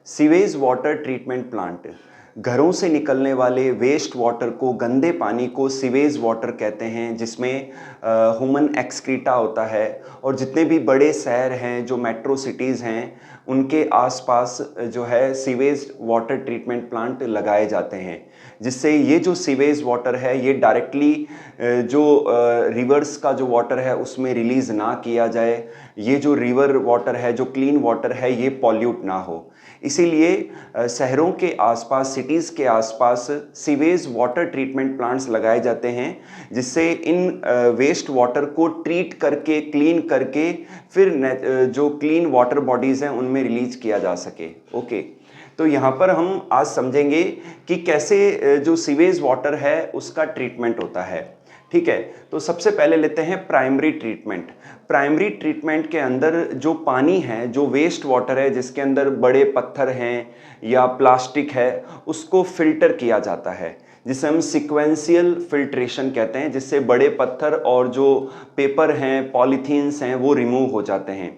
Sewage water treatment plant, घरों से निकलने वाले वेस्ट वाटर को, गंदे पानी को सीवेज वाटर कहते हैं, जिसमें ह्यूमन एक्सक्रीटा होता है। और जितने भी बड़े शहर हैं, जो मेट्रो सिटीज़ हैं, उनके आसपास जो है सीवेज वाटर ट्रीटमेंट प्लांट लगाए जाते हैं, जिससे ये जो सीवेज वाटर है ये डायरेक्टली जो रिवर्स का जो वाटर है उसमें रिलीज़ ना किया जाए। ये जो रिवर वाटर है, जो क्लीन वाटर है, ये पॉल्यूट ना हो। इसीलिए शहरों के आसपास, सिटीज़ के आसपास सीवेज वाटर ट्रीटमेंट प्लांट्स लगाए जाते हैं, जिससे इन वेस्ट वाटर को ट्रीट करके, क्लीन करके, फिर जो क्लीन वाटर बॉडीज़ हैं उनमें रिलीज किया जा सके। ओके, तो यहाँ पर हम आज समझेंगे कि कैसे जो सीवेज वाटर है उसका ट्रीटमेंट होता है। ठीक है, तो सबसे पहले लेते हैं प्राइमरी ट्रीटमेंट। प्राइमरी ट्रीटमेंट के अंदर जो पानी है, जो वेस्ट वाटर है, जिसके अंदर बड़े पत्थर हैं या प्लास्टिक है, उसको फिल्टर किया जाता है, जिसे हम सीक्वेंशियल फिल्ट्रेशन कहते हैं, जिससे बड़े पत्थर और जो पेपर हैं, पॉलीथीन्स हैं, वो रिमूव हो जाते हैं।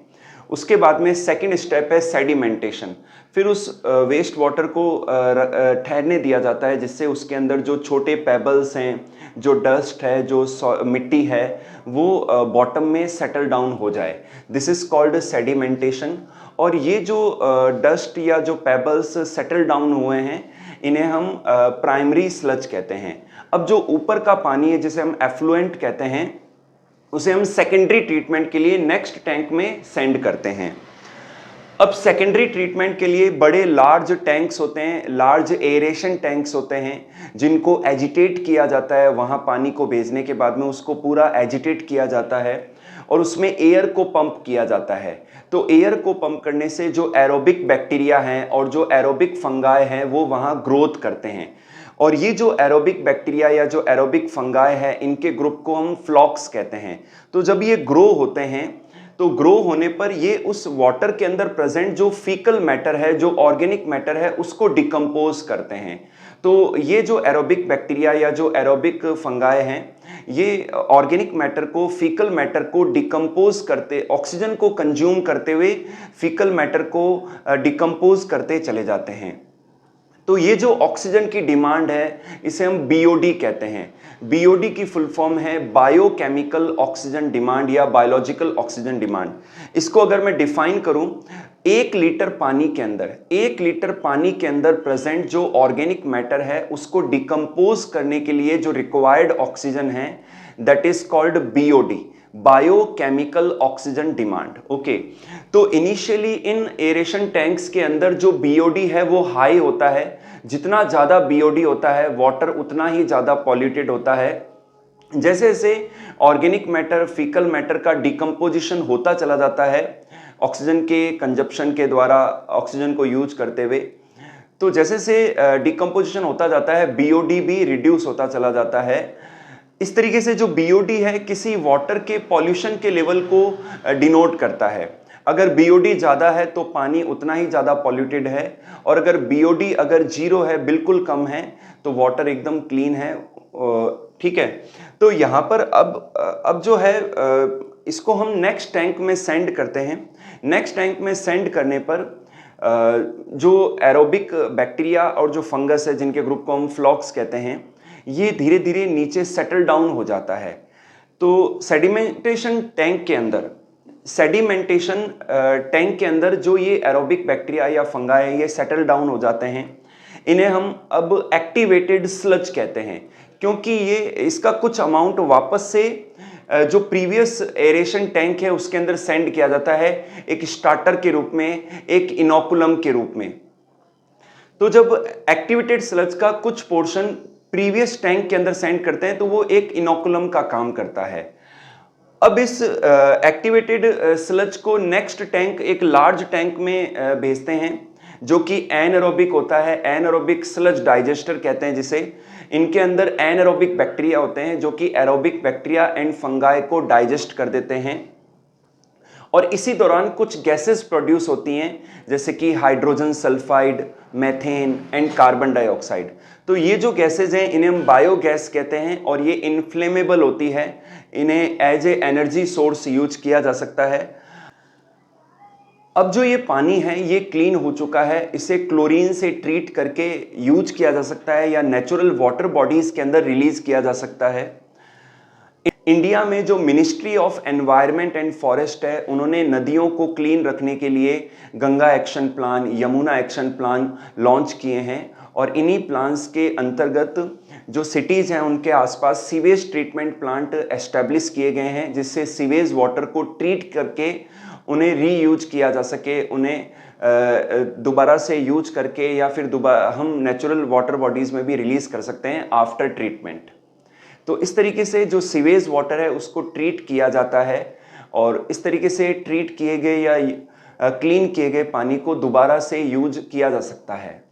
उसके बाद में सेकंड स्टेप है सेडिमेंटेशन। फिर उस वेस्ट वाटर को ठहरने दिया जाता है, जिससे उसके अंदर जो छोटे पेबल्स हैं, जो डस्ट है, जो मिट्टी है, वो बॉटम में सेटल डाउन हो जाए। This is called sedimentation. और ये जो डस्ट या जो पेबल्स सेटल डाउन हुए हैं, इन्हें हम प्राइमरी स्लज कहते हैं। अब जो ऊपर का पानी है, जिसे हम एफ्लुएंट कहते हैं, उसे हम सेकेंडरी ट्रीटमेंट के लिए नेक्स्ट टैंक में सेंड करते हैं। अब सेकेंडरी ट्रीटमेंट के लिए बड़े लार्ज टैंक्स होते हैं, लार्ज एरेशन टैंक्स होते हैं, जिनको एजिटेट किया जाता है। वहाँ पानी को भेजने के बाद में उसको पूरा एजिटेट किया जाता है और उसमें एयर को पंप किया जाता है। तो एयर को पंप करने से जो एरोबिक बैक्टीरिया हैं और जो एरोबिक फंगाई हैं, वो वहाँ ग्रोथ करते हैं। और ये जो एरोबिक बैक्टीरिया या जो एरोबिक फंगाई है, इनके ग्रुप को हम फ्लॉक्स कहते हैं। तो जब ये ग्रो होते हैं, तो ग्रो होने पर ये उस वाटर के अंदर प्रेजेंट जो फीकल मैटर है, जो ऑर्गेनिक मैटर है, उसको डिकम्पोज करते हैं। तो ये जो एरोबिक बैक्टीरिया या जो एरोबिक फंगाई हैं, ये ऑर्गेनिक मैटर को, फीकल मैटर को डिकम्पोज करते, ऑक्सीजन को कंज्यूम करते हुए फीकल मैटर को डिकम्पोज करते चले जाते हैं। तो ये जो ऑक्सीजन की डिमांड है, इसे हम बीओडी कहते हैं। बीओडी की फुल फॉर्म है बायोकेमिकल ऑक्सीजन डिमांड या बायोलॉजिकल ऑक्सीजन डिमांड। इसको अगर मैं डिफाइन करूं, 1 लीटर पानी के अंदर, 1 लीटर पानी के अंदर प्रेजेंट जो ऑर्गेनिक मैटर है, उसको डिकम्पोज करने के लिए जो रिक्वायर्ड ऑक्सीजन है, that is called BOD, biochemical oxygen demand. Okay, तो इनिशियली इन एरेशन टैंक्स के अंदर जो बीओडी है वो हाई होता है। जितना ज़्यादा बीओडी होता है, वाटर उतना ही ज़्यादा पॉल्यूटेड होता है। जैसे जैसे ऑर्गेनिक मैटर, फीकल मैटर का डिकम्पोजिशन होता चला जाता है ऑक्सीजन के कंजप्शन के द्वारा, ऑक्सीजन को यूज करते हुए, तो जैसे से डिकम्पोजिशन होता जाता है, बीओडी भी रिड्यूस होता चला जाता है। इस तरीके से जो बीओडी है किसी वाटर के पॉल्यूशन के लेवल को डिनोट करता है। अगर बीओडी ज़्यादा है तो पानी उतना ही ज़्यादा पॉल्यूटेड है, और अगर बीओडी अगर 0 है, बिल्कुल कम है, तो वाटर एकदम क्लीन है। ठीक है, तो यहाँ पर अब जो है इसको हम नेक्स्ट टैंक में सेंड करते हैं। नेक्स्ट टैंक में सेंड करने पर जो एरोबिक बैक्टीरिया और जो फंगस है, जिनके ग्रुप को हम फ्लॉक्स कहते हैं, ये धीरे धीरे नीचे सेटल डाउन हो जाता है। तो सेडिमेंटेशन टैंक के अंदर, सेडिमेंटेशन टैंक के अंदर जो ये एरोबिक बैक्टीरिया या फंगाई है, ये सेटल डाउन हो जाते हैं। इन्हें हम अब एक्टिवेटेड स्लज कहते हैं, क्योंकि ये इसका कुछ अमाउंट वापस से जो प्रीवियस एरेशन टैंक है उसके अंदर सेंड किया जाता है, एक स्टार्टर के रूप में, एक इनोकुलम के रूप में। तो जब एक्टिवेटेड स्लज का कुछ पोर्शन प्रीवियस टैंक के अंदर सेंड करते हैं, तो वो एक इनोकुलम का काम करता है। अब इस एक्टिवेटेड स्लज को नेक्स्ट टैंक, एक लार्ज टैंक में भेजते हैं, जो कि एनएरोबिक होता है। एनएरोबिक स्लज डाइजेस्टर कहते हैं जिसे। इनके अंदर एनएरोबिक बैक्टीरिया होते हैं, जो कि एरोबिक बैक्टीरिया एंड फंगाई को डाइजेस्ट कर देते हैं। और इसी दौरान कुछ गैसेस प्रोड्यूस होती हैं, जैसे कि hydrogen sulphide, methane and carbon dioxide. तो ये जो गैसेज हैं, इन्हें हम बायोगैस कहते हैं, और ये इनफ्लेमेबल होती है। इन्हें as a energy source use किया जा सकता है। अब जो ये पानी है ये क्लीन हो चुका है, इसे क्लोरीन से ट्रीट करके यूज किया जा सकता है या नेचुरल वाटर बॉडीज के अंदर रिलीज किया जा सकता है। इंडिया में जो ministry of environment and forest है, उन्होंने नदियों को क्लीन रखने के लिए Ganga action plan, Yamuna action plan launch किए हैं और इन्हीं प्लान्स के अंतर्गत जो सिटीज़ हैं उनके आसपास सीवेज ट्रीटमेंट प्लांट एस्टेब्लिश किए गए हैं, जिससे सीवेज वाटर को ट्रीट करके उन्हें रीयूज किया जा सके, उन्हें दोबारा से यूज करके या फिर दोबारा हम नेचुरल वाटर बॉडीज़ में भी रिलीज़ कर सकते हैं आफ्टर ट्रीटमेंट। तो इस तरीके से जो सीवेज वाटर है उसको ट्रीट किया जाता है और इस तरीके से ट्रीट किए गए या क्लीन किए गए पानी को दोबारा से यूज किया जा सकता है।